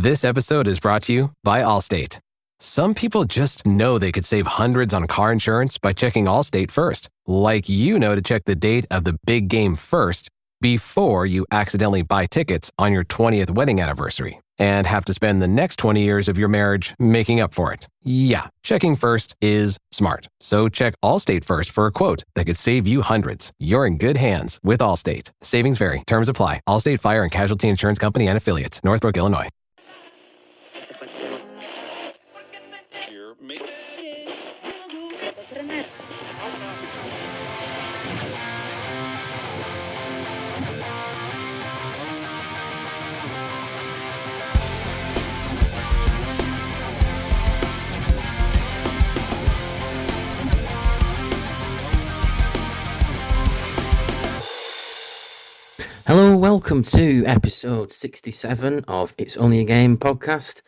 This episode is brought to you by Allstate. Some people just know they could save hundreds on car insurance by checking Allstate first. Like you know to check the date of the big game first before you accidentally buy tickets on your 20th wedding anniversary and have to spend the next 20 years of your marriage making up for it. Yeah, checking first is smart. So check Allstate first for a quote that could save you hundreds. You're in good hands with Allstate. Savings vary. Terms apply. Allstate Fire and Casualty Insurance Company and Affiliates. Northbrook, Illinois. Hello, welcome to episode 67 of It's Only a Game podcast.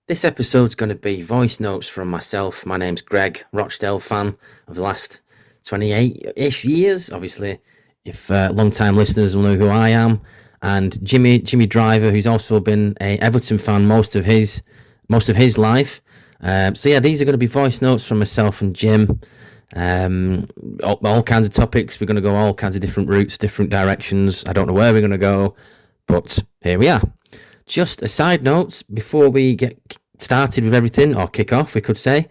This episode's going to be voice notes from myself. My name's Greg, Rochdale fan of the last 28-ish years. Obviously, if long-time listeners will know who I am. And Jimmy Driver, who's also been a Everton fan most of his life. So yeah, these are going to be voice notes from myself and Jim. All kinds of topics. We're going to go all kinds of different routes, different directions. I don't know where we're going to go, but here we are. Just a side note before we get started with everything, or kick off, we could say,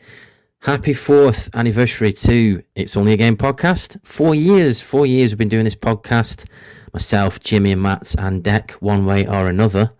happy 4th anniversary to It's Only a Game podcast. 4 years we've been doing this podcast. Myself, Jimmy and Matt and Deck, one way or another.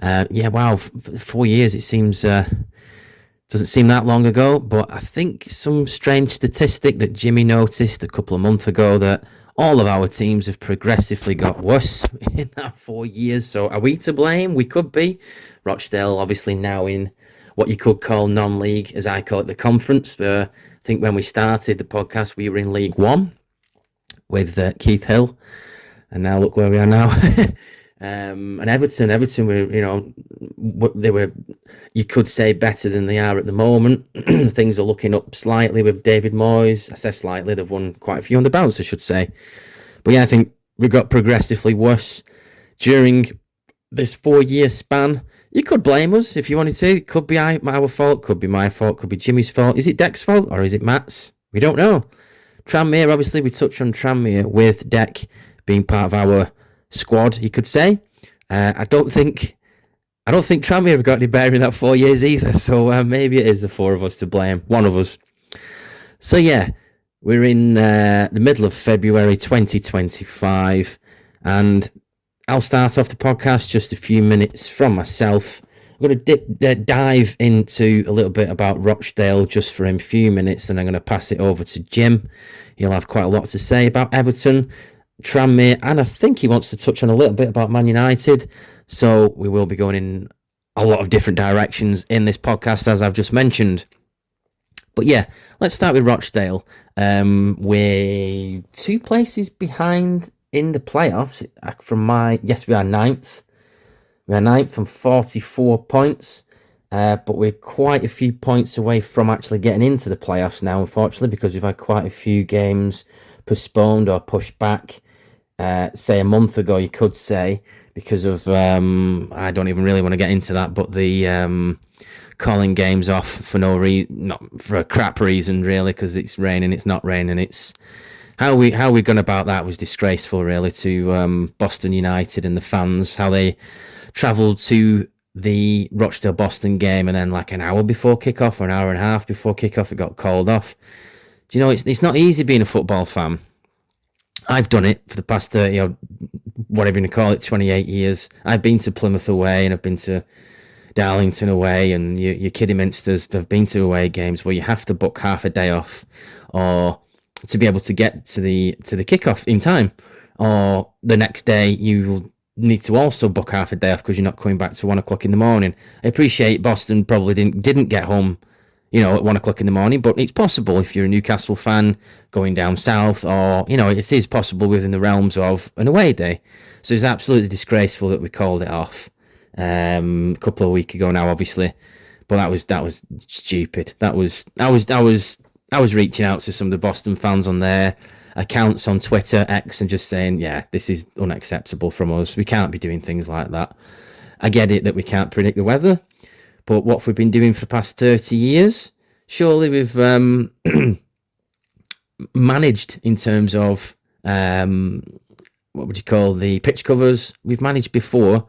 Wow, 4 years, it seems... doesn't seem that long ago, but I think some strange statistic that Jimmy noticed a couple of months ago that all of our teams have progressively got worse in that 4 years. So are we to blame? We could be. Rochdale obviously now in what you could call non-league, as I call it, the conference. I think when we started the podcast, we were in League One with Keith Hill. And now look where we are now. And Everton they were, you could say, better than they are at the moment. Things are looking up slightly with David Moyes. I say slightly, they've won quite a few on the bounce, I should say. But yeah, I think we got progressively worse during this 4 year span. You could blame us if you wanted to. It could be our fault, could be my fault, could be Jimmy's fault. Is it Deck's fault or is it Matt's? We don't know. Tranmere, obviously, we touched on Tranmere with Deck being part of our squad, you could say. I don't think Tranmere have got any better in that 4 years either. So maybe it is the four of us to blame, one of us. So yeah, we're in the middle of February 2025, and I'll start off the podcast just a few minutes from myself. I'm going to dive into a little bit about Rochdale just for a few minutes, and I'm going to pass it over to Jim. He'll have quite a lot to say about Everton, Tranmere, and I think he wants to touch on a little bit about Man United. So we will be going in a lot of different directions in this podcast, as I've just mentioned. But yeah, let's start with Rochdale. We're 2 places behind in the playoffs. We are ninth. We are ninth on 44 points. But we're quite a few points away from actually getting into the playoffs now, unfortunately, because we've had quite a few games postponed or pushed back. Say a month ago, you could say, because of, I don't even really want to get into that, but the calling games off for not for a crap reason, really, because it's raining, it's not raining. It's how we gone about that was disgraceful, really, to Boston United and the fans, how they travelled to the Rochdale-Boston game, and then like an hour before kickoff or an hour and a half before kickoff, it got called off. Do you know, it's not easy being a football fan. I've done it for the past 30 or whatever you call it, 28 years. I've been to Plymouth away, and I've been to Darlington away, and your Kidderminsters have been to away games where you have to book half a day off, or to be able to get to the kickoff in time, or the next day you will need to also book half a day off because you're not coming back to 1 o'clock in the morning. I appreciate Boston probably didn't get home, at 1 o'clock in the morning, but it's possible if you're a Newcastle fan going down south, or, it is possible within the realms of an away day. So it's absolutely disgraceful that we called it off a couple of weeks ago now, obviously, but that was stupid. I was reaching out to some of the Boston fans on their accounts on Twitter, X, and just saying, yeah, this is unacceptable from us. We can't be doing things like that. I get it that we can't predict the weather, but what we've been doing for the past 30 years, surely we've managed in terms of what would you call the pitch covers? We've managed before,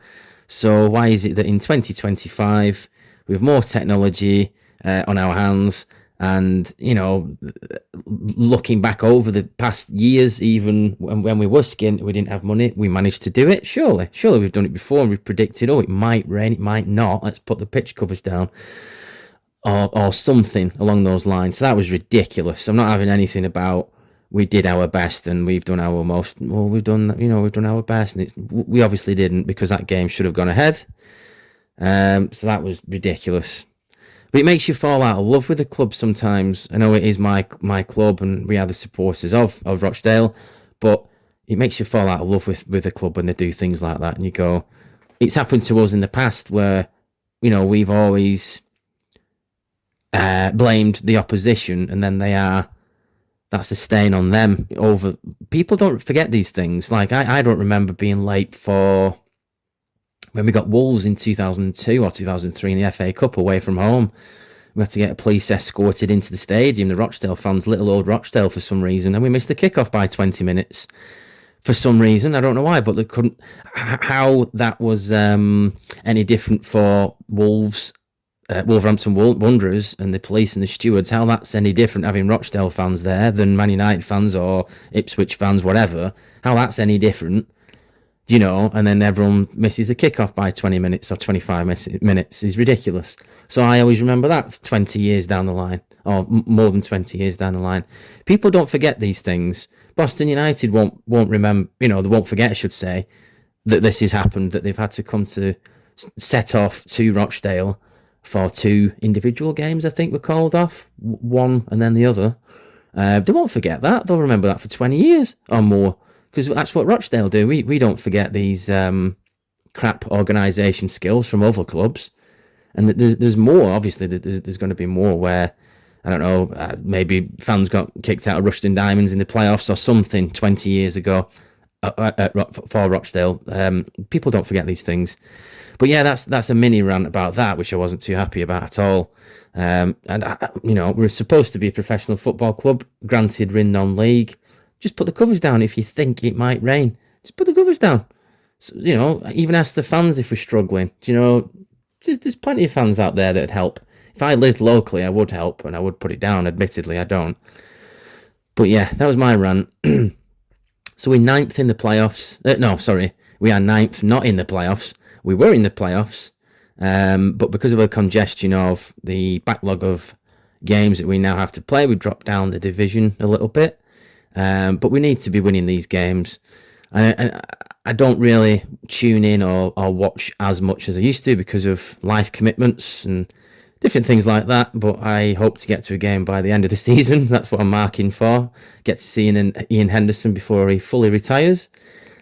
so why is it that in 2025 we have more technology on our hands? And, you know, looking back over the past years, even when we were skint, we didn't have money, we managed to do it. Surely we've done it before, and we've predicted, oh, it might rain, it might not, let's put the pitch covers down, or something along those lines. So that was ridiculous. I'm not having anything about we did our best and we've done our most. Well, we've done our best, and we obviously didn't, because that game should have gone ahead. So that was ridiculous. But it makes you fall out of love with the club sometimes. I know it is my club, and we are the supporters of Rochdale, but it makes you fall out of love with the club when they do things like that. And you go, it's happened to us in the past where, you know, we've always blamed the opposition, and then that's a stain on them. Over people don't forget these things. Like I don't remember being late for when we got Wolves in 2002 or 2003 in the FA Cup away from home. We had to get a police escorted into the stadium, the Rochdale fans, little old Rochdale, for some reason, and we missed the kickoff by 20 minutes for some reason. I don't know why, but they couldn't. How that was any different for Wolves, Wolverhampton Wanderers, and the police and the stewards, how that's any different having Rochdale fans there than Man United fans or Ipswich fans, whatever, how that's any different. You know, and then everyone misses the kickoff by 20 minutes or 25 minutes is ridiculous. So I always remember that 20 years down the line, or more than 20 years down the line. People don't forget these things. Boston United won't remember, you know, they won't forget, I should say, that this has happened, that they've had to come to set off to Rochdale for 2 individual games, I think were called off, one and then the other. They won't forget that. They'll remember that for 20 years or more. Because that's what Rochdale do. We don't forget these crap organisation skills from other clubs. And there's more, obviously. There's going to be more where, I don't know, maybe fans got kicked out of Rushden Diamonds in the playoffs or something 20 years ago for Rochdale. People don't forget these things. But yeah, that's a mini rant about that, which I wasn't too happy about at all. You know, we're supposed to be a professional football club. Granted, we're in non-league. Just put the covers down if you think it might rain. Just put the covers down. So, you know, even ask the fans if we're struggling. You know, there's plenty of fans out there that'd help. If I lived locally, I would help and I would put it down. Admittedly, I don't. But yeah, that was my rant. So we're 9th in the playoffs. No, sorry. We are 9th, not in the playoffs. We were in the playoffs. But because of a congestion of the backlog of games that we now have to play, we dropped down the division a little bit. But we need to be winning these games. And I don't really tune in or watch as much as I used to because of life commitments and different things like that. But I hope to get to a game by the end of the season. That's what I'm marking for. Get to see Ian Henderson before he fully retires.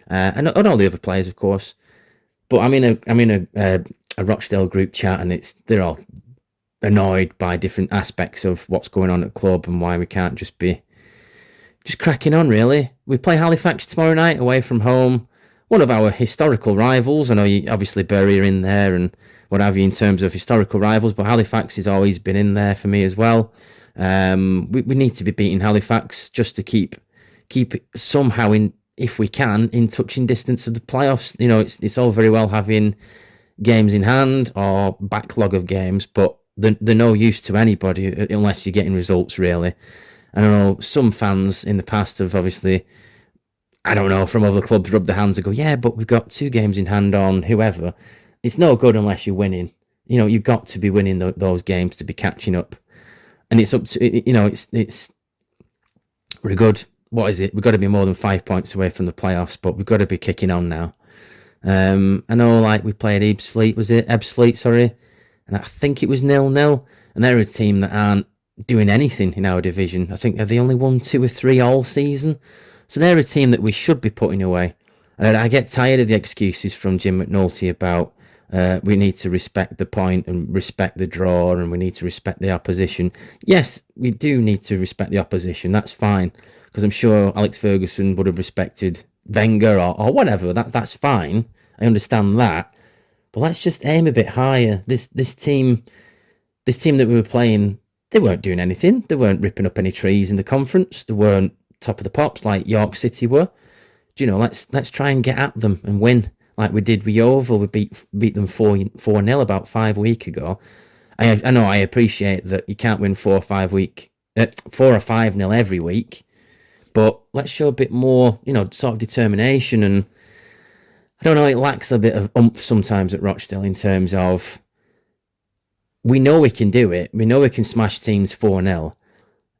And all the other players, of course. But I'm in a Rochdale group chat, and they're all annoyed by different aspects of what's going on at the club and why we can't just be cracking on, really. We play Halifax tomorrow night away from home. One of our historical rivals. I know you obviously Bury are in there and what have you in terms of historical rivals, but Halifax has always been in there for me as well. We need to be beating Halifax just to keep it somehow in, if we can, in touching distance of the playoffs. You know, it's all very well having games in hand or backlog of games, but they're no use to anybody unless you're getting results, really. I don't know, some fans in the past have obviously, I don't know, from other clubs rubbed their hands and go, yeah, but we've got 2 games in hand on whoever. It's no good unless you're winning. You know, you've got to be winning those games to be catching up. And it's up to, you know, we're good. What is it? We've got to be more than 5 points away from the playoffs, but we've got to be kicking on now. I know, like, we played Ebbsfleet, sorry. And I think it was 0-0. And they're a team that aren't doing anything in our division. I think they only won 2 or 3 all season. So they're a team that we should be putting away. And I get tired of the excuses from Jim McNulty about we need to respect the point and respect the draw and we need to respect the opposition. Yes, we do need to respect the opposition. That's fine. Because I'm sure Alex Ferguson would have respected Wenger or whatever. That's fine. I understand that. but let's just aim a bit higher. This team that we were playing, they weren't doing anything. They weren't ripping up any trees in the conference. They weren't top of the pops like York City were. Do you know, let's try and get at them and win like we did with Yeovil. We beat them 4-0 about 5 weeks ago. I know, I appreciate that you can't win 4 or 5-0 every week, but let's show a bit more, sort of determination. And I don't know, it lacks a bit of oomph sometimes at Rochdale in terms of, we know we can do it. We know we can smash teams 4-0.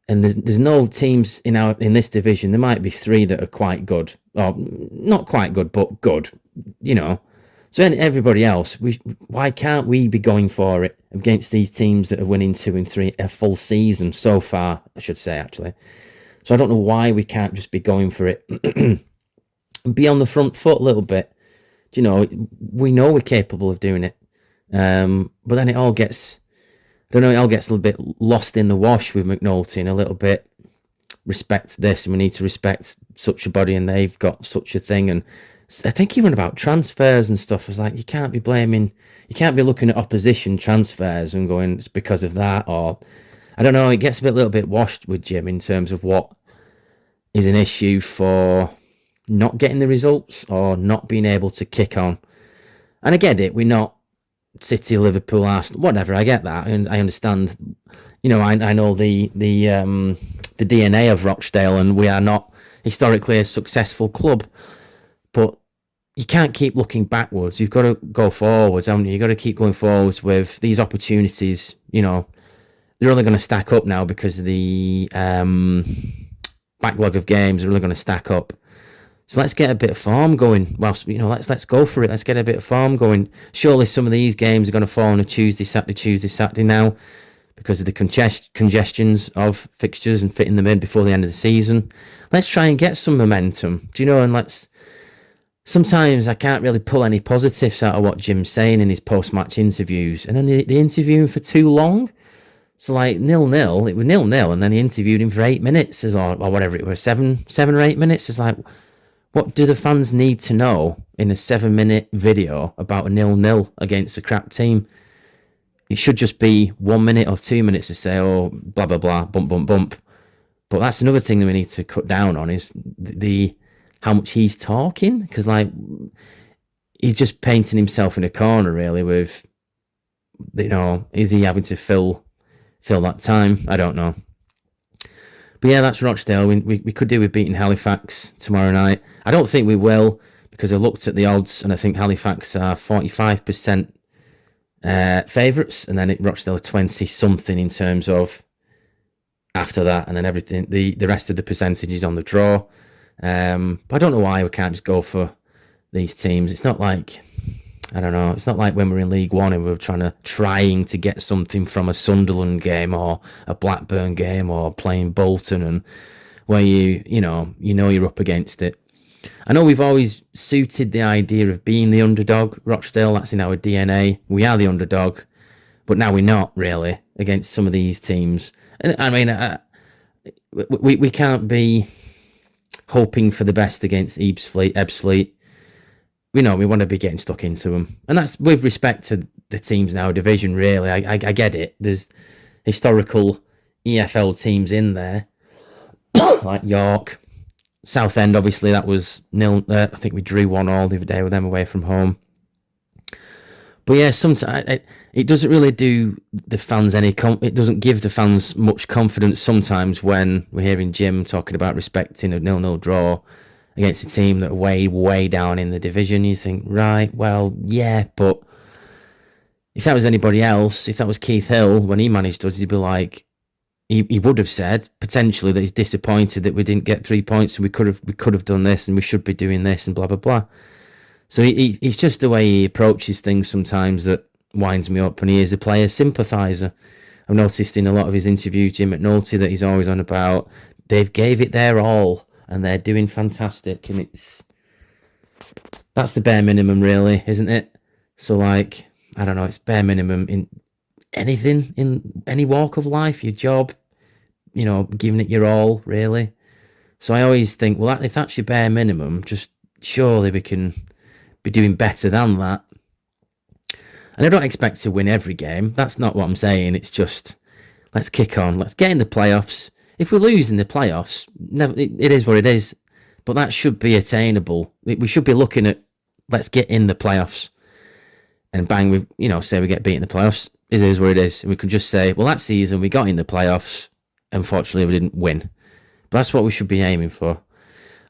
And there's no teams in this division. There might be 3 that are quite good, or not quite good, but good, So everybody else, why can't we be going for it against these teams that are winning 2 and 3 a full season so far, I should say, actually. So I don't know why we can't just be going for it and be on the front foot a little bit. We know we're capable of doing it. But then it all gets a little bit lost in the wash with McNulty, and a little bit respect this, and we need to respect such a body, and they've got such a thing. And I think even about transfers and stuff, it's like you can't be looking at opposition transfers and going, it's because of that, or I don't know, it gets a little bit washed with Jim in terms of what is an issue for not getting the results or not being able to kick on. And I get it, we're not City, Liverpool, Arsenal, whatever. I get that, and I understand. I know the DNA of Rochdale, and we are not historically a successful club. But you can't keep looking backwards. You've got to go forwards, haven't you? You've got to keep going forwards with these opportunities. They're only going to stack up now because of the backlog of games are really going to stack up. So let's get a bit of form going. Whilst let's go for it. Let's get a bit of form going. Surely some of these games are going to fall on a Tuesday, Saturday now, because of the congestions of fixtures and fitting them in before the end of the season. Let's try and get some momentum. And sometimes I can't really pull any positives out of what Jim's saying in his post-match interviews, and then they interview him for too long. So 0-0, it was 0-0, and then he interviewed him for 8 minutes, or whatever it was, 7 or 8 minutes. It's like, what do the fans need to know in a 7-minute video about a 0-0 against a crap team? It should just be 1 minute or 2 minutes to say, oh, blah, blah, blah, bump, bump, bump. But that's another thing that we need to cut down on, is the how much he's talking. Because, he's just painting himself in a corner, really, with, is he having to fill that time? I don't know. But yeah, that's Rochdale. We could do with beating Halifax tomorrow night. I don't think we will, because I looked at the odds, and I think Halifax are 45% favourites, and then Rochdale are 20-something in terms of after that, and then everything, the rest of the percentages on the draw. But I don't know why we can't just go for these teams. It's not like, I don't know, it's not like when we were in League One and we were trying to get something from a Sunderland game or a Blackburn game or playing Bolton, and where you're up against it. I know we've always suited the idea of being the underdog, Rochdale. That's in our DNA. We are the underdog, but now we're not really against some of these teams. And I mean, we can't be hoping for the best against Ebbsfleet. We want to be getting stuck into them. And that's with respect to the teams in our division, really. I get it. There's historical EFL teams in there, like York. Southend, obviously, that was 0. I think we drew 1-1 the other day with them away from home. But yeah, sometimes it doesn't really do the fans any. It doesn't give the fans much confidence sometimes when we're hearing Jim talking about respecting a 0-0 draw against a team that are way, way down in the division. You think, right, well, yeah, but if that was anybody else, if that was Keith Hill when he managed us, he'd be like, he would have said potentially that he's disappointed that we didn't get 3 points, and we could have done this, and we should be doing this, and blah blah blah. So he's just the way he approaches things sometimes that winds me up, and he is a player sympathiser. I've noticed in a lot of his interviews, Jim McNulty, that he's always on about they've gave it their all and they're doing fantastic, and that's the bare minimum, really, isn't it? So I don't know, it's bare minimum in anything, in any walk of life, your job, giving it your all, really. So I always think, well, if that's your bare minimum, just surely we can be doing better than that. And I don't expect to win every game. That's not what I'm saying. It's just, let's kick on. Let's get in the playoffs. If we lose in the playoffs, it is what it is. But that should be attainable. We should be looking at, let's get in the playoffs. And bang, say we get beat in the playoffs. It is what it is. And we could just say, well, that season we got in the playoffs. Unfortunately, we didn't win. But that's what we should be aiming for.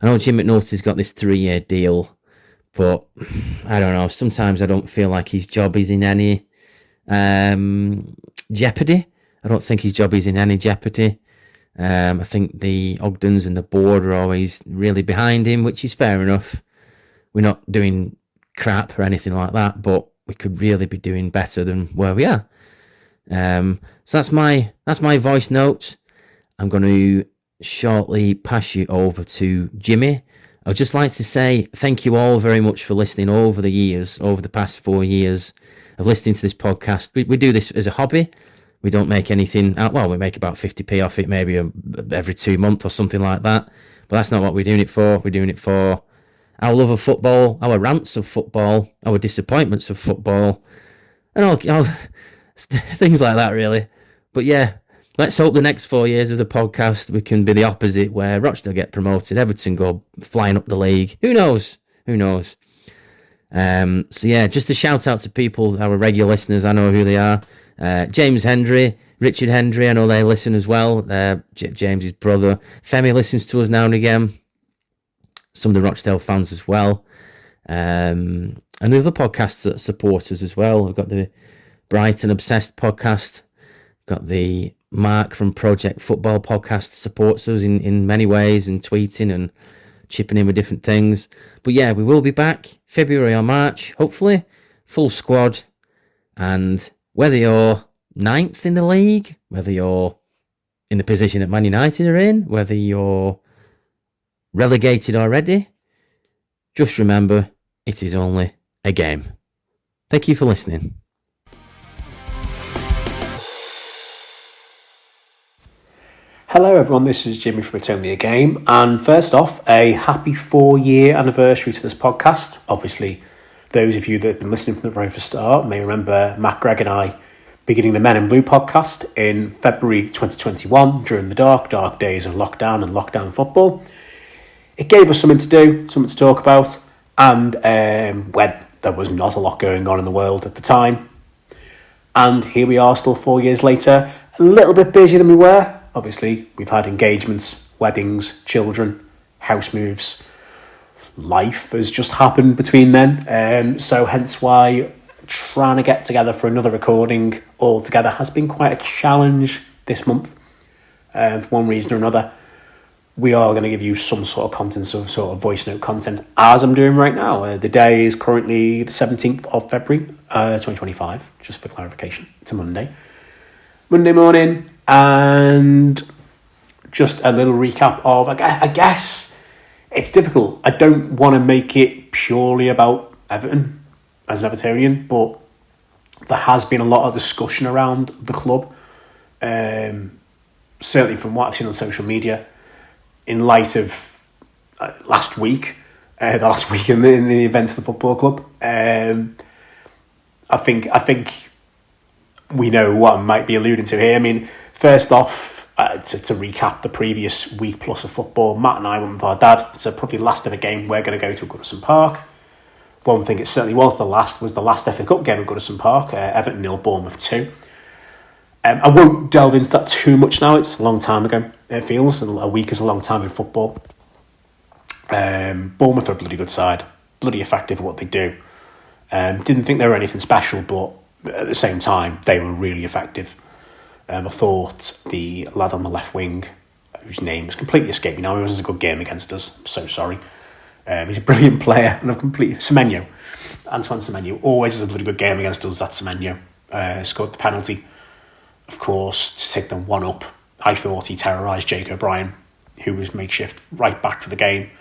I know Jim McNulty's got this 3-year deal, but I don't know. Sometimes I don't feel like his job is in any jeopardy. I don't think his job is in any jeopardy. I think the Ogdens and the board are always really behind him, which is fair enough. We're not doing crap or anything like that, but we could really be doing better than where we are. So that's my voice note. I'm going to shortly pass you over to Jimmy. I'd just like to say thank you all very much for listening over the past 4 years of listening to this podcast. We do this as a hobby. We don't make anything out. Well, we make about 50p off it, maybe every 2 months or something like that. But that's not what we're doing it for. We're doing it for our love of football, our rants of football, our disappointments of football, and all things like that, really. But yeah, let's hope the next 4 years of the podcast we can be the opposite, where Rochdale get promoted, Everton go flying up the league. Who knows? So yeah, just a shout out to people, our regular listeners. I know who they are. James Hendry, Richard Hendry, I know they listen as well. James's brother. Femi listens to us now and again. Some of the Rochdale fans as well. And the other podcasts that support us as well. We've got the Brighton Obsessed podcast. Got the Mark from Project Football podcast supports us in many ways, and tweeting and chipping in with different things. But yeah, we will be back February or March, hopefully. Full squad. And whether you're 9th in the league, whether you're in the position that Man United are in, whether you're relegated already, just remember, it is only a game. Thank you for listening. Hello everyone, this is Jimmy from It's Only a Game, and first off, a happy 4-year anniversary to this podcast. Obviously, those of you that have been listening from the very first start may remember Matt Gregg and I beginning the Men in Blue podcast in February 2021 during the dark days of lockdown and lockdown football. It gave us something to do, something to talk about, and when there was not a lot going on in the world at the time. And here we are still 4 years later, a little bit busier than we were. Obviously, we've had engagements, weddings, children, house moves. Life has just happened between then. So hence why trying to get together for another recording all together has been quite a challenge this month. For one reason or another, we are going to give you some sort of content, some sort of voice note content, as I'm doing right now. The day is currently the 17th of February, 2025, just for clarification. It's a Monday morning. And just a little recap of, I guess, it's difficult. I don't want to make it purely about Everton as an Evertonian, but there has been a lot of discussion around the club, certainly from what I've seen on social media, in light of last week in the events of the football club. I think we know what I might be alluding to here. I mean, first off, to recap the previous week plus of football, Matt and I went with our dad. It's probably the last ever game we're going to go to Goodison Park. One thing it certainly was the last FA Cup game at Goodison Park, Everton 0, Bournemouth 2. I won't delve into that too much now. It's a long time ago. It feels a week is a long time in football. Bournemouth are a bloody good side, bloody effective at what they do. Didn't think they were anything special, but at the same time, they were really effective. I thought the lad on the left wing, whose name has completely escaped me now, he was a good game against us. I'm so sorry. He's a brilliant player, and I've completely... Semenyo. Antoine Semenyo always has a bloody good game against us. That's Semenyo. Scored the penalty, of course, to take them 1-up. I thought he terrorised Jake O'Brien, who was makeshift right back for the game.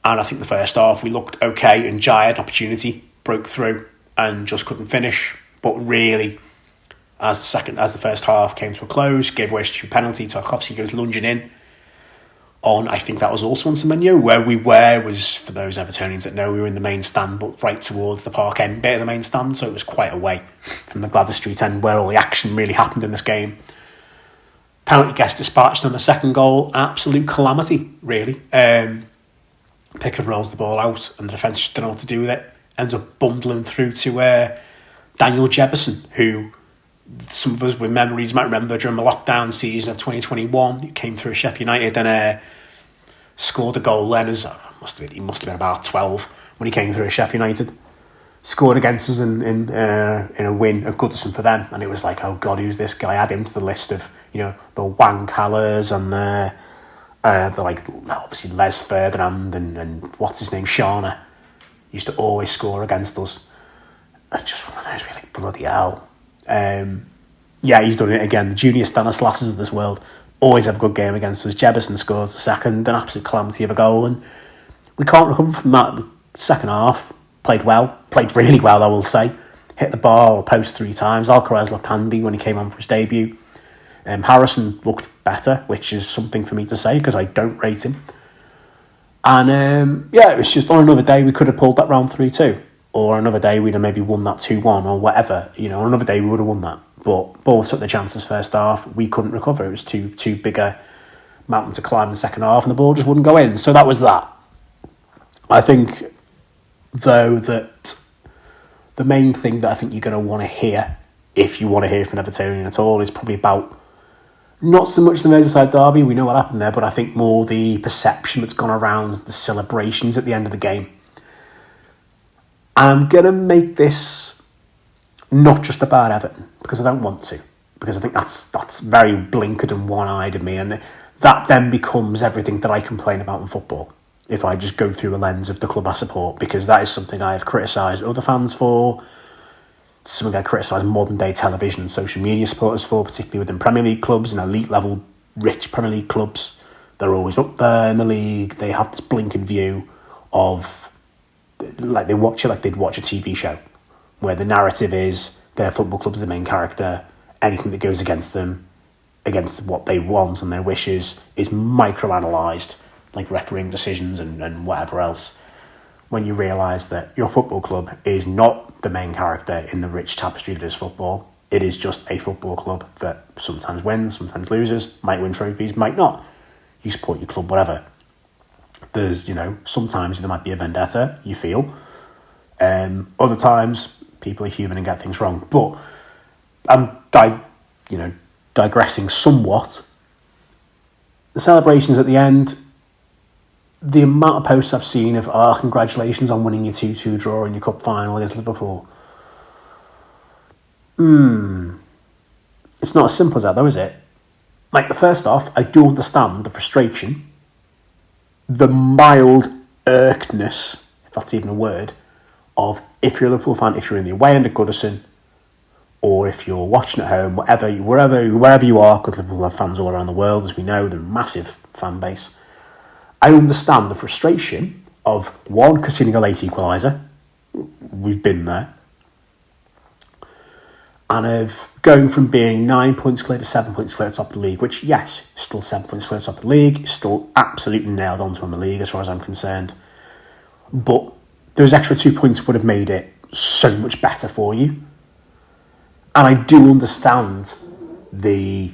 And I think the first half we looked okay, and Jai had an opportunity, broke through, and just couldn't finish. But really, as the first half came to a close, gave away a stupid penalty, Tarkovsky goes lunging in. on, I think that was also on Semenyo. Where we were was, for those Evertonians that know, we were in the main stand, but right towards the park end bit of the main stand, so it was quite away from the Gladys Street end where all the action really happened in this game. Penalty gets dispatched on the second goal. Absolute calamity, really. Pickford rolls the ball out and the defence just don't know what to do with it. Ends up bundling through to Daniel Jefferson, who some of us with memories might remember during the lockdown season of 2021. He came through Sheffield United and scored a goal then. He must have been about 12 when he came through Sheffield United. Scored against us in a win at Goodison for them, and it was like, oh God, who's this guy? Add him to the list of, the Wang Callers and the like, obviously Les Ferdinand and what's his name, Shana, used to always score against us. It's just one of those, we're like, bloody hell. He's done it again. The junior Stanislas's of this world always have a good game against us. Jefferson scores the second, an absolute calamity of a goal, and we can't recover from that. Second half, played really well, I will say. Hit the bar or post 3 times. Alcaraz looked handy when he came on for his debut. Harrison looked better, which is something for me to say because I don't rate him. And it was just, on another day we could have pulled that round 3-2, or another day we'd have maybe won that 2-1 or whatever. On another day we would have won that. But both took the chances first half. We couldn't recover. It was too big a mountain to climb in the second half, and the ball just wouldn't go in. So that was that. I think, though, that the main thing that I think you're going to want to hear, if you want to hear from an Evertonian at all, is probably about not so much the Merseyside derby, we know what happened there, but I think more the perception that's gone around the celebrations at the end of the game. I'm going to make this not just about Everton, because I don't want to, because I think that's very blinkered and one-eyed of me, and that then becomes everything that I complain about in football, if I just go through a lens of the club I support, because that is something I have criticised other fans for, something I criticise modern day television and social media supporters for, particularly within Premier League clubs and elite level rich Premier League clubs. They're always up there in the league. They have this blinkered view of, like, they watch it like they'd watch a TV show, where the narrative is their football club is the main character. Anything that goes against them, against what they want and their wishes, is microanalysed, like refereeing decisions and whatever else, when you realise that your football club is not the main character in the rich tapestry that is football. It is just a football club that sometimes wins, sometimes loses, might win trophies, might not. You support your club, whatever. There's, sometimes there might be a vendetta, you feel. Other times, people are human and get things wrong. But I'm digressing somewhat. The celebrations at the end, the amount of posts I've seen of, congratulations on winning your 2-2 draw in your cup final against Liverpool. It's not as simple as that, though, is it? Like, the first off, I do understand the frustration, the mild irkedness, if that's even a word, of, if you're a Liverpool fan, if you're in the away end of Goodison, or if you're watching at home, wherever you are, because Liverpool have fans all around the world, as we know, they're a massive fan base. I understand the frustration of, one, conceding a late equaliser. We've been there. And of going from being 9 points clear to 7 points clear at the top of the league, which, yes, still 7 points clear at the top of the league, still absolutely nailed on to win the league as far as I'm concerned. But those extra 2 points would have made it so much better for you. And I do understand the...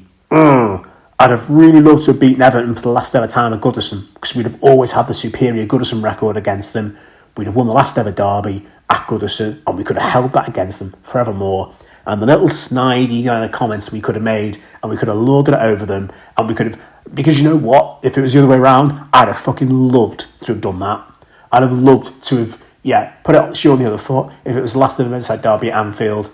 I'd have really loved to have beaten Everton for the last ever time at Goodison, because we'd have always had the superior Goodison record against them. We'd have won the last ever derby at Goodison, and we could have held that against them forevermore. And the little snidey kind of comments we could have made, and we could have lorded it over them, and we could have... Because you know what? If it was the other way around, I'd have fucking loved to have done that. I'd have loved to have, put it on the shoe on the other foot. If it was the last ever Merseyside derby at Anfield,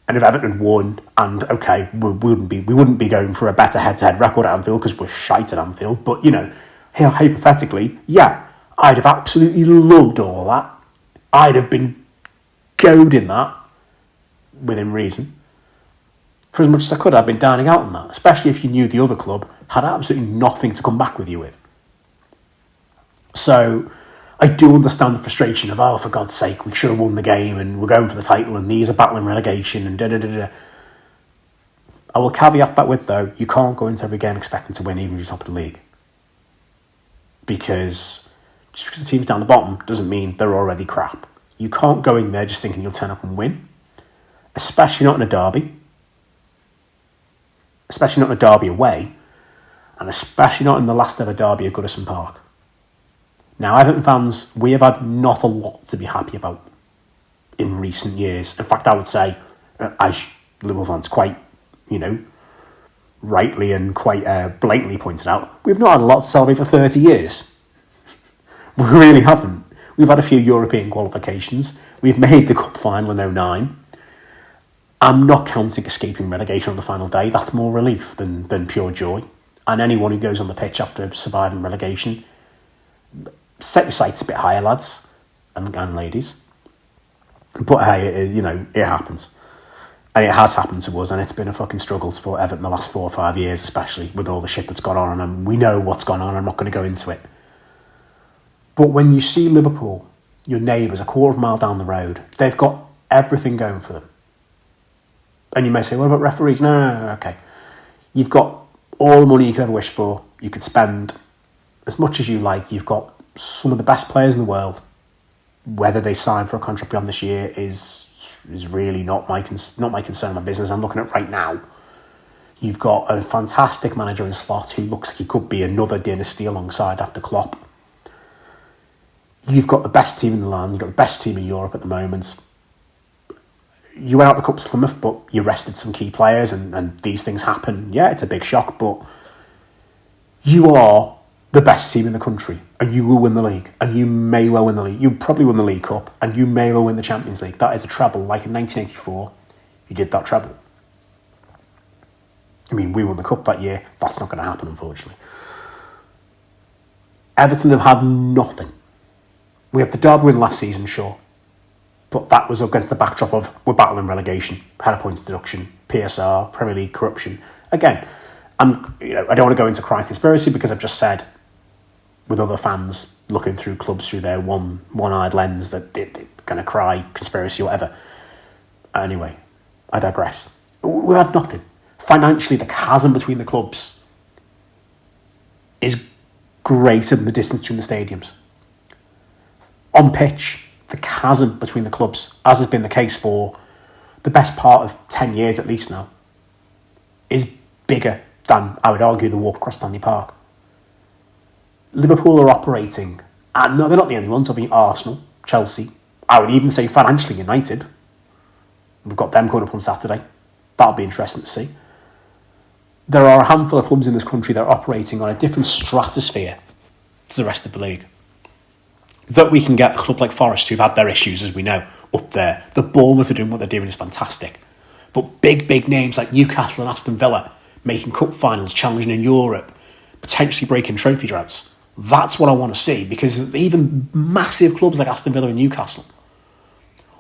and if Everton won, and okay, we wouldn't be going for a better head-to-head record at Anfield because we're shite at Anfield, but, hypothetically, I'd have absolutely loved all that. I'd have been goading that, within reason. For as much as I could, I've been dining out on that, especially if you knew the other club had absolutely nothing to come back with you with. So I do understand the frustration of, for God's sake, we should have won the game and we're going for the title and these are battling relegation and da-da-da-da. I will caveat that with, though, you can't go into every game expecting to win even if you're top of the league. because just because the team's down the bottom doesn't mean they're already crap. You can't go in there just thinking you'll turn up and win, especially not in a derby, especially not in a derby away, and especially not in the last ever derby at Goodison Park. Now, Everton fans, we have had not a lot to be happy about in recent years. In fact, I would say, as Liverpool fans quite, rightly and quite blatantly pointed out, we've not had a lot to celebrate for 30 years. We really haven't. We've had a few European qualifications. We've made the cup final in 2009. I'm not counting escaping relegation on the final day. That's more relief than pure joy. And anyone who goes on the pitch after surviving relegation, set your sights a bit higher, lads and ladies. But hey, it happens. And it has happened to us, and it's been a fucking struggle to support Everton the last 4 or 5 years, especially with all the shit that's gone on, and we know what's gone on. I'm not going to go into it. But when you see Liverpool, your neighbours, a quarter of a mile down the road, they've got everything going for them. And you may say, what about referees? No, okay. You've got all the money you could ever wish for. You could spend as much as you like. You've got some of the best players in the world. Whether they sign for a contract beyond this year is really not my concern, my business. I'm looking at right now. You've got a fantastic manager in Slot who looks like he could be another dynasty alongside after Klopp. You've got the best team in the land. You've got the best team in Europe at the moment. You went out the cup to Plymouth, but you rested some key players, and these things happen. Yeah, it's a big shock, but you are the best team in the country, and you will win the league, and you may well win the league. You probably win the League Cup, and you may well win the Champions League. That is a treble. Like in 1984, you did that treble. I mean, we won the Cup that year. That's not going to happen, unfortunately. Everton have had nothing. We had the derby win last season, sure, but that was against the backdrop of we're battling relegation, had a points deduction, PSR, Premier League corruption. Again, I don't want to go into crying conspiracy because I've just said, with other fans looking through clubs through their one-eyed lens, that they're going to cry conspiracy or whatever. Anyway, I digress. We had nothing. Financially, the chasm between the clubs is greater than the distance between the stadiums. On pitch, the chasm between the clubs, as has been the case for the best part of 10 years at least now, is bigger than, I would argue, the walk across Stanley Park. Liverpool are operating, and no, they're not the only ones. Obviously, Arsenal, Chelsea, I would even say financially United. We've got them coming up on Saturday. That'll be interesting to see. There are a handful of clubs in this country that are operating on a different stratosphere to the rest of the league. That we can get a club like Forest, who've had their issues, as we know, up there. The Bournemouth are doing what they're doing is fantastic. But big names like Newcastle and Aston Villa making cup finals, challenging in Europe, potentially breaking trophy droughts. That's what I want to see, because even massive clubs like Aston Villa and Newcastle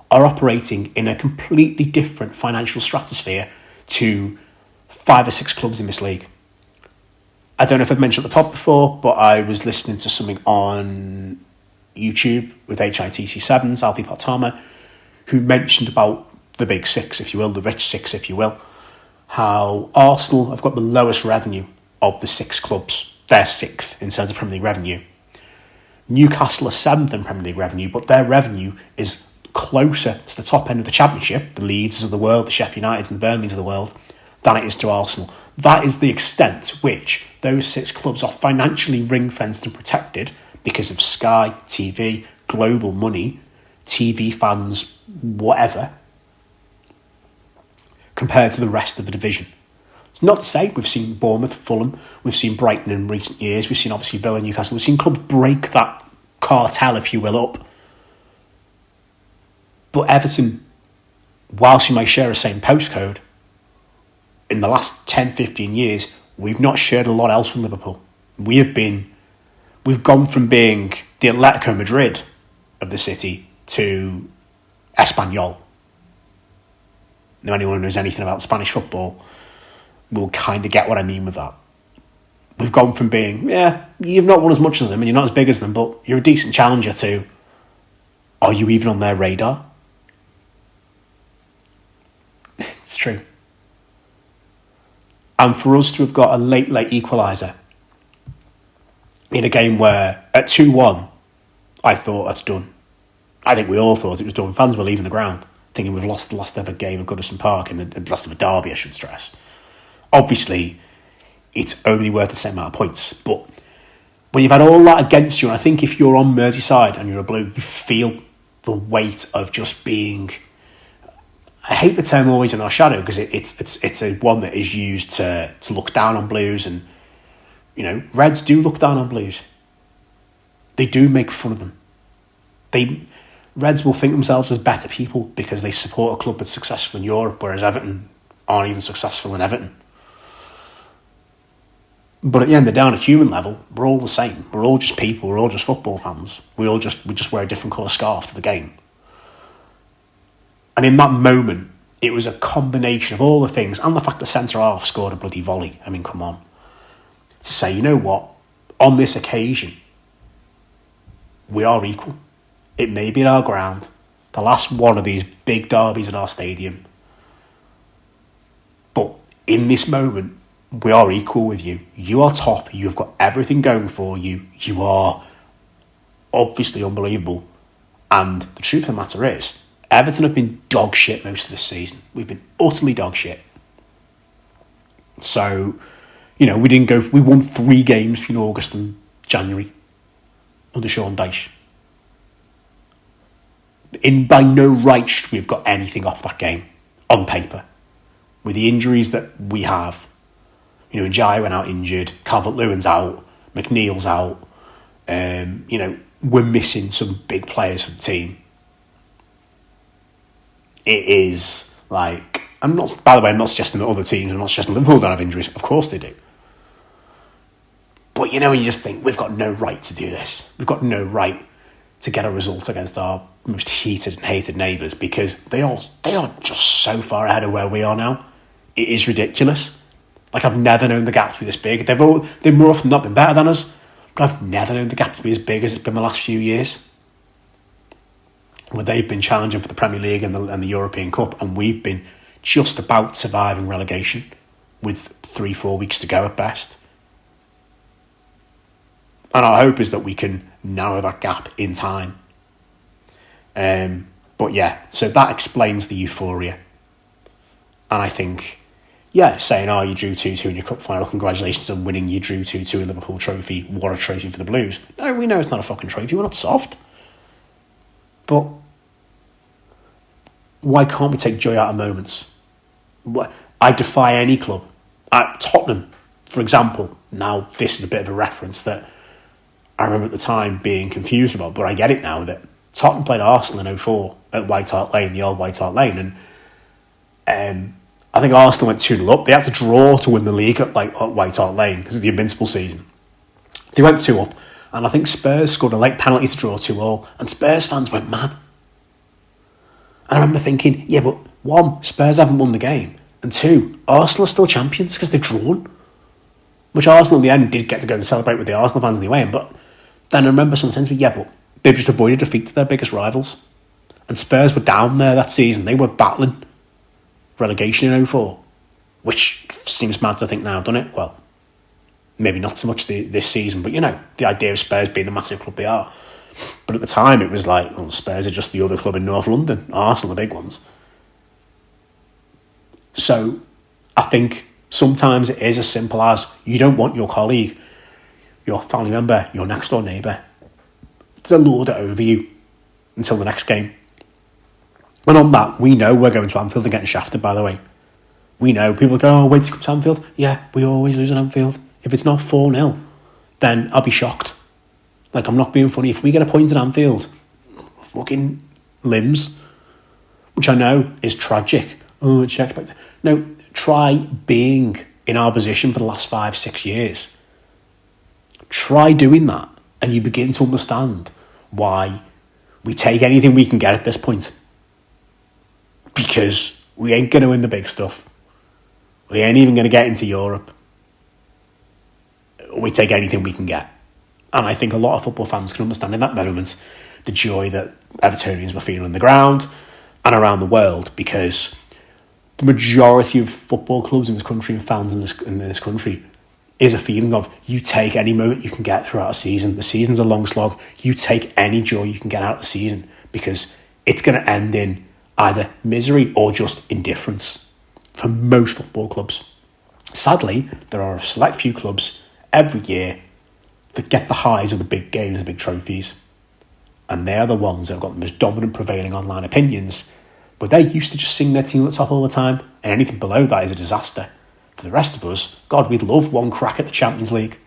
are operating in a completely different financial stratosphere to 5 or 6 clubs in this league. I don't know if I've mentioned the pod before, but I was listening to something on YouTube with EP67, Alfie Partama, who mentioned about the big 6, if you will, the rich 6, if you will, how Arsenal have got the lowest revenue of the 6 clubs. They're 6th in terms of Premier League revenue. Newcastle are 7th in Premier League revenue, but their revenue is closer to the top end of the Championship, the Leeds of the world, the Sheffield Uniteds and the Burnleys of the world, than it is to Arsenal. That is the extent to which those 6 clubs are financially ring-fenced and protected because of Sky, TV, global money, TV fans, whatever, compared to the rest of the division. It's not to say we've seen Bournemouth, Fulham, we've seen Brighton in recent years, we've seen obviously Villa, Newcastle, we've seen clubs break that cartel, if you will, up. But Everton, whilst you may share a same postcode, in the last 10, 15 years, we've not shared a lot else from Liverpool. We've gone from being the Atletico Madrid of the city to Espanyol. Now, anyone who knows anything about Spanish football will kind of get what I mean with that. We've gone from being, you've not won as much as them and you're not as big as them, but you're a decent challenger to, are you even on their radar? It's true. And for us to have got a late equaliser in a game where at 2-1, I thought that's done. I think we all thought it was done. Fans were leaving the ground thinking we've lost the last ever game at Goodison Park and the last ever derby, I should stress. Obviously, it's only worth the same amount of points. But when you've had all that against you, and I think if you're on Merseyside and you're a Blue, you feel the weight of just being... I hate the term always in our shadow because it's a one that is used to look down on Blues, and Reds do look down on Blues. They do make fun of them. Reds will think themselves as better people because they support a club that's successful in Europe, whereas Everton aren't even successful in Everton. But at the end of the day, on a human level, we're all the same. We're all just people. We're all just football fans. We just wear a different colour scarf to the game. And in that moment, it was a combination of all the things, and the fact that centre-half scored a bloody volley. I mean, come on. To say, you know what? On this occasion, we are equal. It may be at our ground, the last one of these big derbies at our stadium. But in this moment, we are equal with you. You are top. You've got everything going for you. You are obviously unbelievable. And the truth of the matter is, Everton have been dog shit most of this season. We've been utterly dog shit. So, we won 3 games between August and January under Sean Dyche. By no right should we have got anything off that game on paper. With the injuries that we have, Njai went out injured, Calvert-Lewin's out, McNeil's out, we're missing some big players for the team. It is like, I'm not suggesting that other teams, I'm not suggesting Liverpool don't have injuries, of course they do. But when you just think, we've got no right to do this. We've got no right to get a result against our most heated and hated neighbours because they are just so far ahead of where we are now. It is ridiculous. Like, I've never known the gap to be this big. They've more often not been better than us, but I've never known the gap to be as big as it's been the last few years. Where they've been challenging for the Premier League and the European Cup, and we've been just about surviving relegation with 3-4 weeks to go at best. And our hope is that we can narrow that gap in time. But yeah, so that explains the euphoria. And I think, saying, you drew 2-2 in your cup final, congratulations on winning, you drew 2-2 in the Liverpool trophy, what a trophy for the Blues. No, we know it's not a fucking trophy, we're not soft. But why can't we take joy out of moments? I defy any club. At Tottenham, for example, now this is a bit of a reference that I remember at the time being confused about, but I get it now, that Tottenham played Arsenal in 2004 at White Hart Lane, the old White Hart Lane, and I think Arsenal went 2-0 up. They had to draw to win the league at White Hart Lane because of the Invincible season. They went 2 up, and I think Spurs scored a late penalty to draw 2-2, and Spurs fans went mad. And I remember thinking, but 1, Spurs haven't won the game, and 2, Arsenal are still champions because they've drawn. Which Arsenal in the end did get to go and celebrate with the Arsenal fans in the way, but then I remember someone saying to me, but they've just avoided defeat to their biggest rivals. And Spurs were down there that season. They were battling relegation in 2004, which seems mad to think now, doesn't it? Well, maybe not so much this season, but the idea of Spurs being the massive club they are. But at the time, it was like, Spurs are just the other club in North London. Arsenal, the big ones. So I think sometimes it is as simple as you don't want your colleague, your family member, your next door neighbour to lord it over you until the next game. And on that, we know we're going to Anfield and getting shafted, by the way. We know people go, wait to come to Anfield. Yeah, we always lose at Anfield. If it's not 4-0, then I'll be shocked. Like, I'm not being funny. If we get a point at Anfield, fucking limbs, which I know is tragic. Oh, it's expected. No, try being in our position for the last 5-6 years. Try doing that, and you begin to understand why we take anything we can get at this point. Because we ain't going to win the big stuff. We ain't even going to get into Europe. We take anything we can get. And I think a lot of football fans can understand in that moment the joy that Evertonians were feeling on the ground and around the world, because the majority of football clubs in this country and fans in this country is a feeling of you take any moment you can get throughout a season. The season's a long slog. You take any joy you can get out of the season because it's going to end in either misery or just indifference for most football clubs. Sadly, there are a select few clubs every year that get the highs of the big games, the big trophies. And they are the ones that have got the most dominant prevailing online opinions, but they're used to just seeing their team at the top all the time, and anything below that is a disaster. For the rest of us, God, we'd love one crack at the Champions League.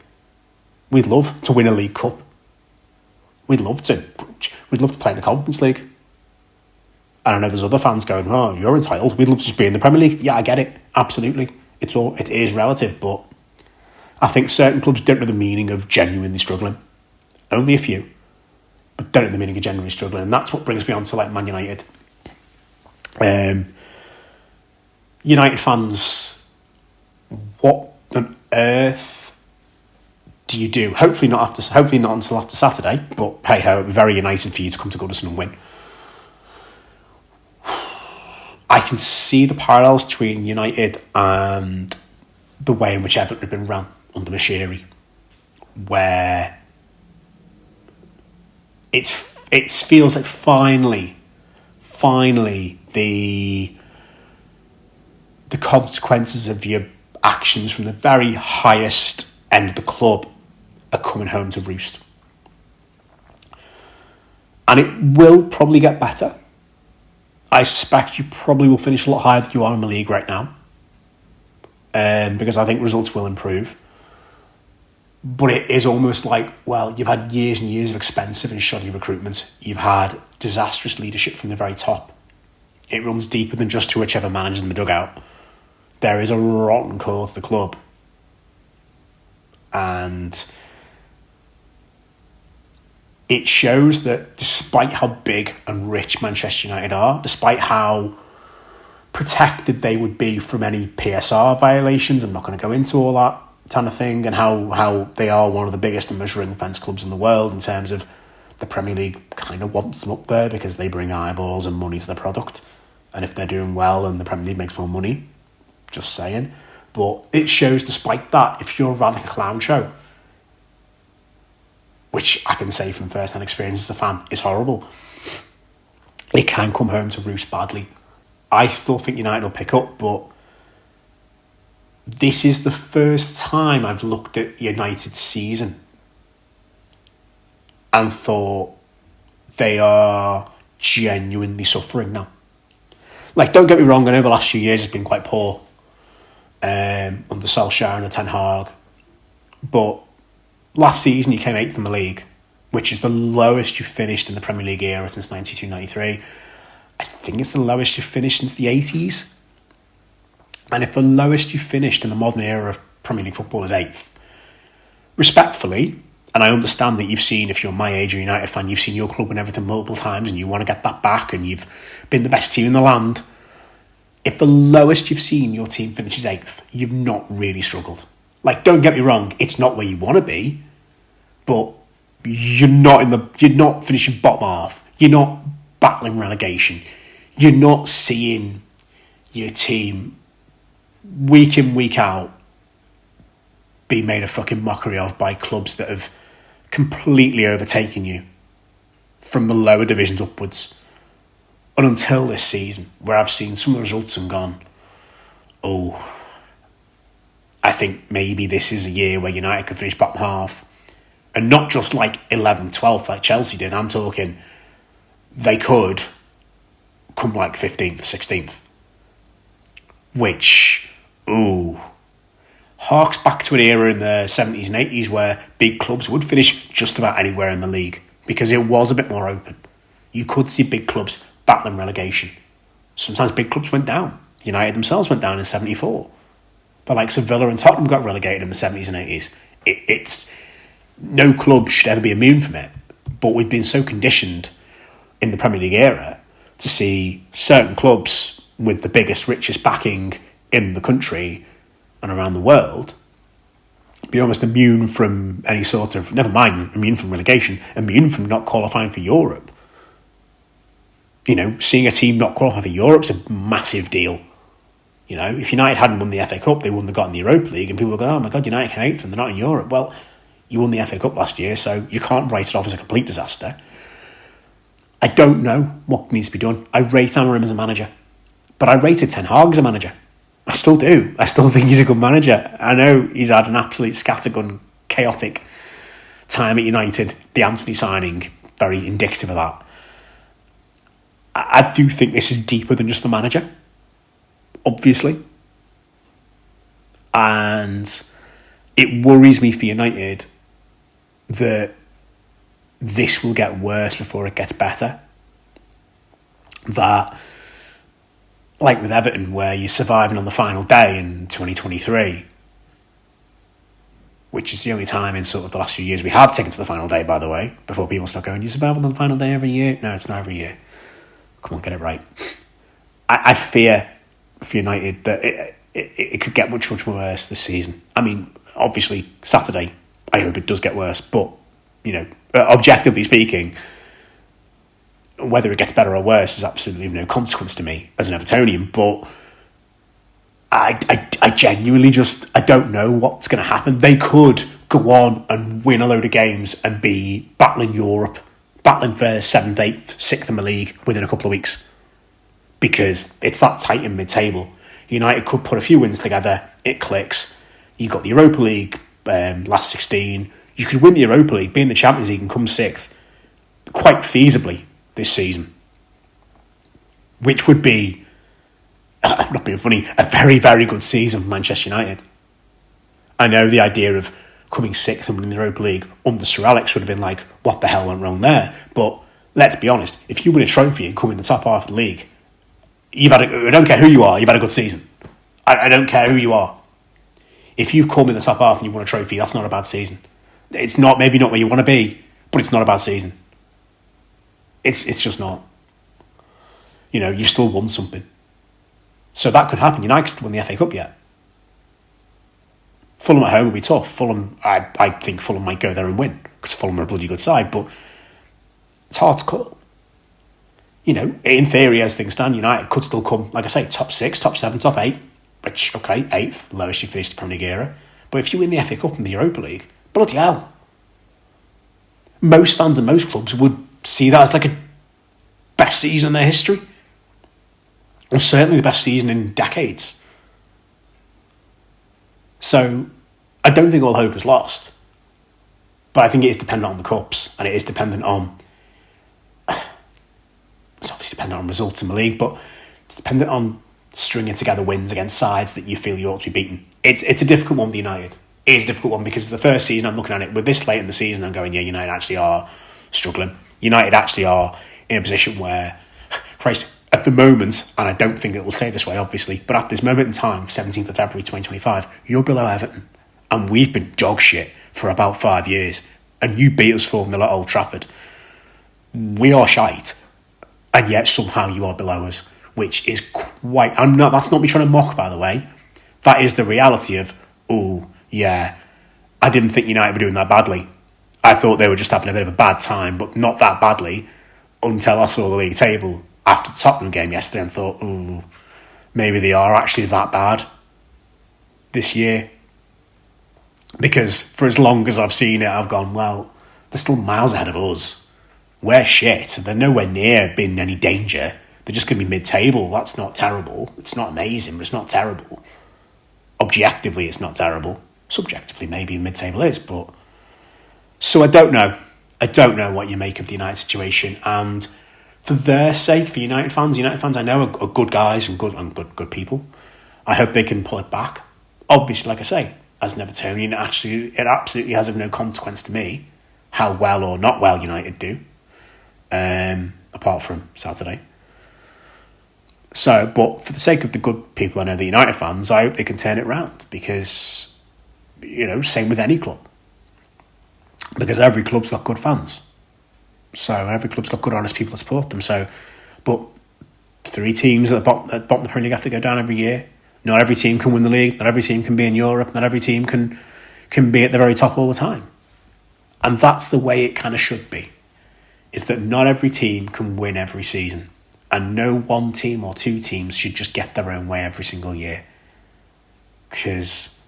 We'd love to win a League Cup. We'd love to play in the Conference League. And I know there's other fans going, oh, you're entitled. We'd love to just be in the Premier League. Yeah, I get it. Absolutely. It is relative, but I think certain clubs don't know the meaning of genuinely struggling. Only a few, but don't know the meaning of genuinely struggling. And that's what brings me on to like Man United. United fans, what on earth do you do? Hopefully not until after Saturday, but hey ho, it'd be very United for you to come to Goodison and win. I can see the parallels between United and the way in which Everton have been run under Moshiri, where it feels like finally the consequences of your actions from the very highest end of the club are coming home to roost. And it will probably get better. I suspect you probably will finish a lot higher than you are in the league right now, because I think results will improve. But it is almost like, well, you've had years and years of expensive and shoddy recruitment. You've had disastrous leadership from the very top. It runs deeper than just to whichever manager's in the dugout. There is a rotten core to the club. And it shows that despite how big and rich Manchester United are, despite how protected they would be from any PSR violations, I'm not going to go into all that kind of thing, and how they are one of the biggest and most ring-fence clubs in the world in terms of the Premier League kind of wants them up there because they bring eyeballs and money to the product. And if they're doing well and the Premier League makes more money, just saying. But it shows despite that, if you're running a clown show, which I can say from first-hand experience as a fan is horrible, it can come home to roost badly. I still think United will pick up, but this is the first time I've looked at United's season and thought they are genuinely suffering now. Like, don't get me wrong, I know the last few years has been quite poor under Solskjaer and Ten Hag, but last season you came 8th in the league, which is the lowest you've finished in the Premier League era since 92-93. I think it's the lowest you've finished since the 80s. And if the lowest you've finished in the modern era of Premier League football is 8th, respectfully, and I understand that you've seen, if you're my age or United fan, you've seen your club win everything multiple times and you want to get that back and you've been the best team in the land. If the lowest you've seen your team finishes 8th, you've not really struggled. Like, don't get me wrong, it's not where you want to be, but you're not finishing bottom half. You're not battling relegation. You're not seeing your team week in, week out be made a fucking mockery of by clubs that have completely overtaken you from the lower divisions upwards. And until this season, where I've seen some of the results and gone, oh, I think maybe this is a year where United could finish bottom half. And not just like 11th, 12th like Chelsea did. I'm talking they could come like 15th, 16th. Which, harks back to an era in the 70s and 80s where big clubs would finish just about anywhere in the league because it was a bit more open. You could see big clubs battling relegation. Sometimes big clubs went down. United themselves went down in 74. But like Sevilla and Tottenham got relegated in the 70s and 80s. It's no club should ever be immune from it. But we've been so conditioned in the Premier League era to see certain clubs with the biggest, richest backing in the country and around the world be almost immune from any sort of, never mind immune from relegation, immune from not qualifying for Europe. You know, seeing a team not qualify for Europe's a massive deal. You know, if United hadn't won the FA Cup, they wouldn't have gotten the Europa League, and people would go, oh my God, United came 8th and they're not in Europe. Well, you won the FA Cup last year, so you can't write it off as a complete disaster. I don't know what needs to be done. I rate Amorim as a manager, but I rated Ten Hag as a manager. I still do. I still think he's a good manager. I know he's had an absolute scattergun, chaotic time at United. The Anthony signing, very indicative of that. I do think this is deeper than just the manager, obviously. And it worries me for United that this will get worse before it gets better. That, like with Everton, where you're surviving on the final day in 2023, which is the only time in sort of the last few years we have taken to the final day, by the way, before people start going, you survive on the final day every year? No, it's not every year. Come on, get it right. I fear for United that it could get much, much worse this season. I mean, obviously, Saturday, I hope it does get worse, but, you know, objectively speaking, whether it gets better or worse is absolutely of no consequence to me as an Evertonian, but I genuinely just, I don't know what's going to happen. They could go on and win a load of games and be battling Europe, battling for 7th, 8th, 6th in the league within a couple of weeks, because it's that tight in mid-table. United could put a few wins together, it clicks. You got the Europa League last 16. You could win the Europa League, be in the Champions League and come 6th quite feasibly this season, which would be, I'm not being funny, a very, very good season for Manchester United. I know the idea of coming 6th and winning the Europa League under Sir Alex would have been like, what the hell went wrong there? But let's be honest, if you win a trophy and come in the top half of the league, I don't care who you are, you've had a good season. I don't care who you are. If you've come in the top half and you won a trophy, that's not a bad season. It's not, maybe not where you want to be, but it's not a bad season. It's just not. You know, you've still won something. So that could happen. United could win the FA Cup yet. Fulham at home will be tough. Fulham, I think Fulham might go there and win, because Fulham are a bloody good side, but it's hard to call. You know, in theory, as things stand, United could still come, like I say, top 6, top 7, top 8, which, okay, 8th, lowest you finished the Premier League era. But if you win the FA Cup and the Europa League, bloody hell. Most fans and most clubs would see that as like a best season in their history. Or certainly the best season in decades. So, I don't think all hope is lost. But I think it is dependent on the cups, and it is dependent on, it's obviously dependent on results in the league, but it's dependent on stringing together wins against sides that you feel you ought to be beaten. It's a difficult one with United. It is a difficult one because it's the first season I'm looking at it with this late in the season. I'm going, yeah, United actually are struggling. United actually are in a position where, Christ, at the moment, and I don't think it will stay this way, obviously, but at this moment in time, 17th of February 2025, you're below Everton. And we've been dog shit for about 5 years. And you beat us 4-0 at Old Trafford. We are shite. And yet somehow you are below us, which is quite... that's not me trying to mock, by the way. That is the reality of, oh, yeah, I didn't think United were doing that badly. I thought they were just having a bit of a bad time, but not that badly, until I saw the league table after the Tottenham game yesterday and thought, oh, maybe they are actually that bad this year. Because for as long as I've seen it, I've gone, well, they're still miles ahead of us. We're shit. They're nowhere near being in any danger. They're just going to be mid-table. That's not terrible. It's not amazing, but it's not terrible. Objectively, it's not terrible. Subjectively, maybe mid-table is, but... So I don't know. I don't know what you make of the United situation, and for their sake, for United fans I know are good guys and good people. I hope they can pull it back. Obviously, like I say, as an Evertonian, it absolutely has of no consequence to me how well or not well United do, apart from Saturday. So, but for the sake of the good people I know, the United fans, I hope they can turn it round, because, you know, same with any club. Because every club's got good fans. So every club's got good, honest people to support them. So, but 3 teams at the bottom of the Premier League have to go down every year. Not every team can win the league. Not every team can be in Europe. Not every team can be at the very top all the time. And that's the way it kind of should be. Is that not every team can win every season. And no one team or two teams should just get their own way every single year. Because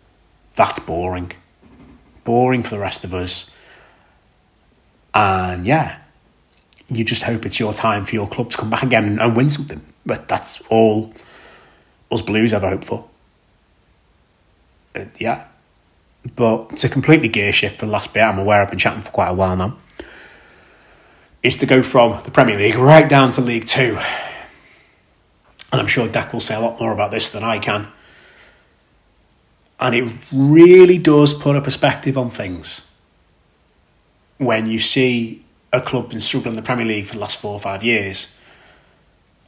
that's boring. Boring for the rest of us. And yeah, you just hope it's your time for your club to come back again and win something. But that's all us Blues ever hope for. Yeah. But to completely gear shift for the last bit, I'm aware I've been chatting for quite a while now, is to go from the Premier League right down to League Two. And I'm sure Dak will say a lot more about this than I can. And it really does put a perspective on things when you see a club been struggling in the Premier League for the last 4 or 5 years,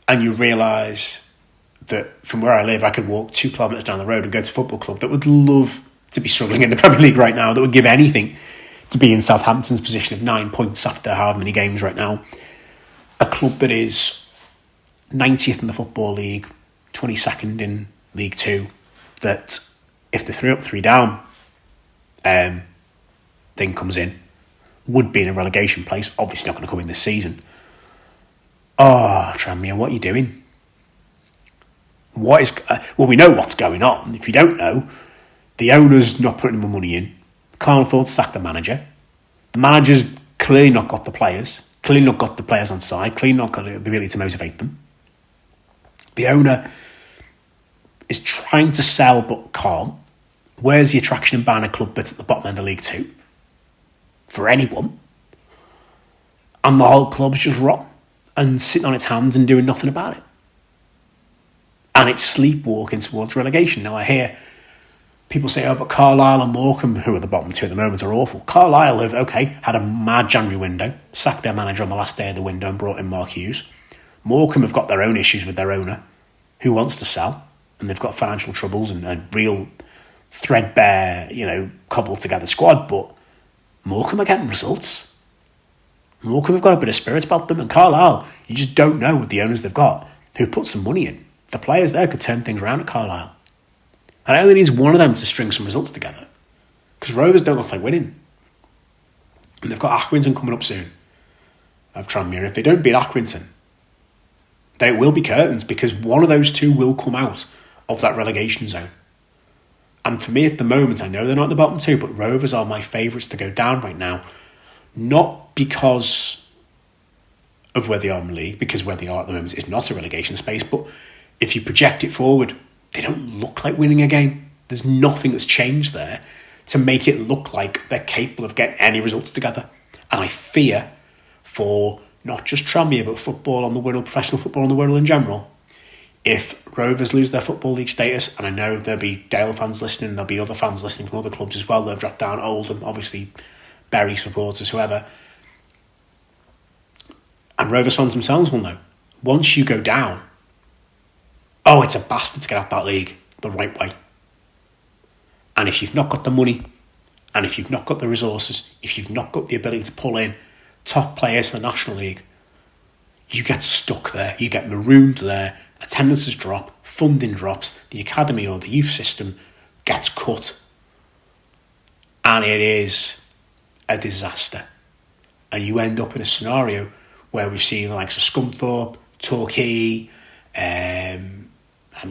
and you realise that from where I live, I could walk 2 kilometres down the road and go to a football club that would love to be struggling in the Premier League right now, that would give anything to be in Southampton's position of 9 points after however many games right now. A club that is 90th in the Football League, 22nd in League Two, that if the 3 up, 3 down thing comes in, would be in a relegation place. Obviously not going to come in this season. Oh, Tranmere, what are you doing? What is? Well, we know what's going on. If you don't know, the owner's not putting more money in. Can't afford to sack the manager. The manager's clearly not got the players. Clearly not got the players on side. Clearly not got the ability to motivate them. The owner is trying to sell but can't. Where's the attraction in buying a club that's at the bottom end of League Two? For anyone. And the whole club's just rotten and sitting on its hands and doing nothing about it. And it's sleepwalking towards relegation. Now I hear people say, oh, but Carlisle and Morecambe, who are the bottom 2 at the moment, are awful. Carlisle have, had a mad January window, sacked their manager on the last day of the window and brought in Mark Hughes. Morecambe have got their own issues with their owner, who wants to sell, and they've got financial troubles and a real threadbare, cobbled together squad, but Morecambe are getting results. Morecambe have got a bit of spirit about them, and Carlisle, you just don't know with the owners they've got, who put some money in. The players there could turn things around at Carlisle. And it only needs one of them to string some results together. Because Rovers don't look like winning. And they've got Accrington coming up soon of Tranmere. If they don't beat Accrington, then it will be curtains, because one of those two will come out of that relegation zone. And for me at the moment, I know they're not at the bottom 2, but Rovers are my favourites to go down right now. Not because of where they are in the league, because where they are at the moment is not a relegation space, but if you project it forward, they don't look like winning a game. There's nothing that's changed there to make it look like they're capable of getting any results together. And I fear for not just Tranmere, but football on the Wirral, professional football on the Wirral in general, if Rovers lose their Football League status, and I know there'll be Dale fans listening, there'll be other fans listening from other clubs as well, they've dropped down, Oldham, obviously Bury supporters, whoever, and Rovers fans themselves will know, once you go down, oh, it's a bastard to get out that league the right way. And if you've not got the money, and if you've not got the resources, if you've not got the ability to pull in top players for the National League, you get stuck there. You get marooned there. Attendances drop, funding drops, the academy or the youth system gets cut. And it is a disaster. And you end up in a scenario where we've seen the likes of Scunthorpe, Torquay,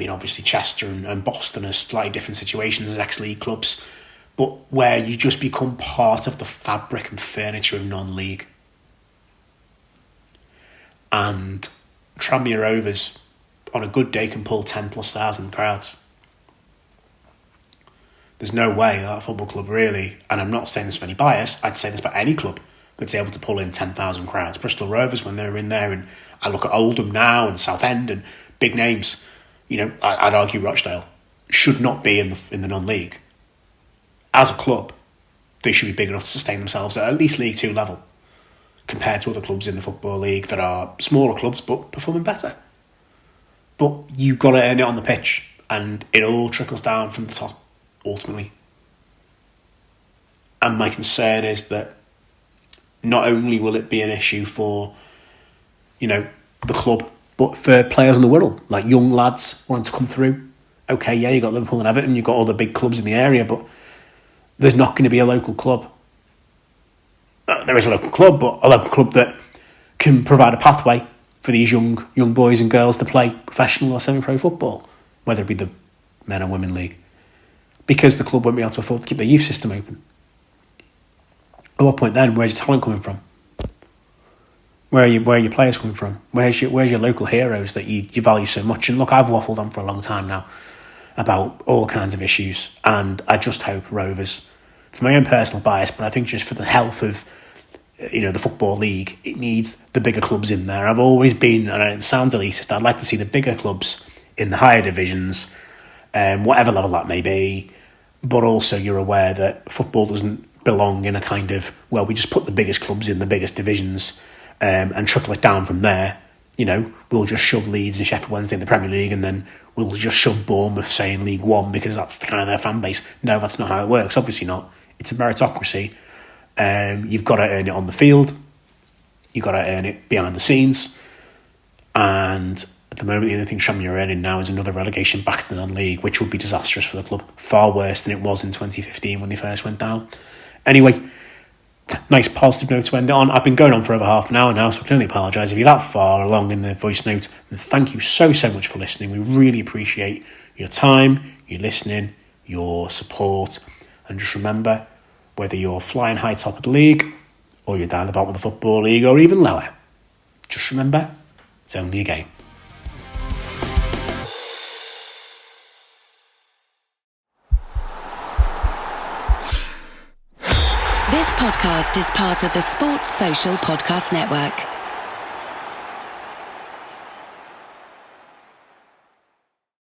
obviously Chester and Boston are slightly different situations as ex-league clubs, but where you just become part of the fabric and furniture of non-league. And Tranmere Rovers, on a good day, can pull 10,000+ crowds. There's no way that a football club really, and I'm not saying this for any bias, I'd say this about any club that's able to pull in 10,000 crowds. Bristol Rovers, when they were in there, and I look at Oldham now and Southend and big names, I'd argue Rochdale should not be in the non-league. As a club, they should be big enough to sustain themselves at least League 2 level, compared to other clubs in the Football League that are smaller clubs but performing better. But you've got to earn it on the pitch, and it all trickles down from the top, ultimately. And my concern is that not only will it be an issue for, the club, but for players on the Wirral, like young lads wanting to come through. Okay, yeah, you've got Liverpool and Everton, you've got all the big clubs in the area, but there's not going to be a local club. There is a local club, but a local club that can provide a pathway for these young boys and girls to play professional or semi-pro football, whether it be the men or women league, because the club won't be able to afford to keep their youth system open. At what point then, where's your talent coming from? Where are your players coming from? Where's your local heroes that you value so much? And look, I've waffled on for a long time now about all kinds of issues, and I just hope Rovers, for my own personal bias, but I think just for the health of the Football League, it needs the bigger clubs in there. I've always been, and it sounds elitist, I'd like to see the bigger clubs in the higher divisions, whatever level that may be, but also you're aware that football doesn't belong in a kind of, well, we just put the biggest clubs in the biggest divisions and trickle it down from there. We'll just shove Leeds and Sheffield Wednesday in the Premier League, and then we'll just shove Bournemouth, say, in League One because that's kind of their fan base. No, that's not how it works. Obviously not. It's a meritocracy. You've got to earn it on the field. You've got to earn it behind the scenes. And at the moment, the only thing Tranmere are earning now is another relegation back to the non-league, which would be disastrous for the club. Far worse than it was in 2015 when they first went down. Anyway, nice positive note to end it on. I've been going on for over half an hour now, so I can only apologise if you're that far along in the voice note. And thank you so much for listening. We really appreciate your time, your listening, your support. And just remember, whether you're flying high top of the league or you're down the bottom of the Football League or even lower, just remember, it's only a game. This podcast is part of the Sports Social Podcast Network.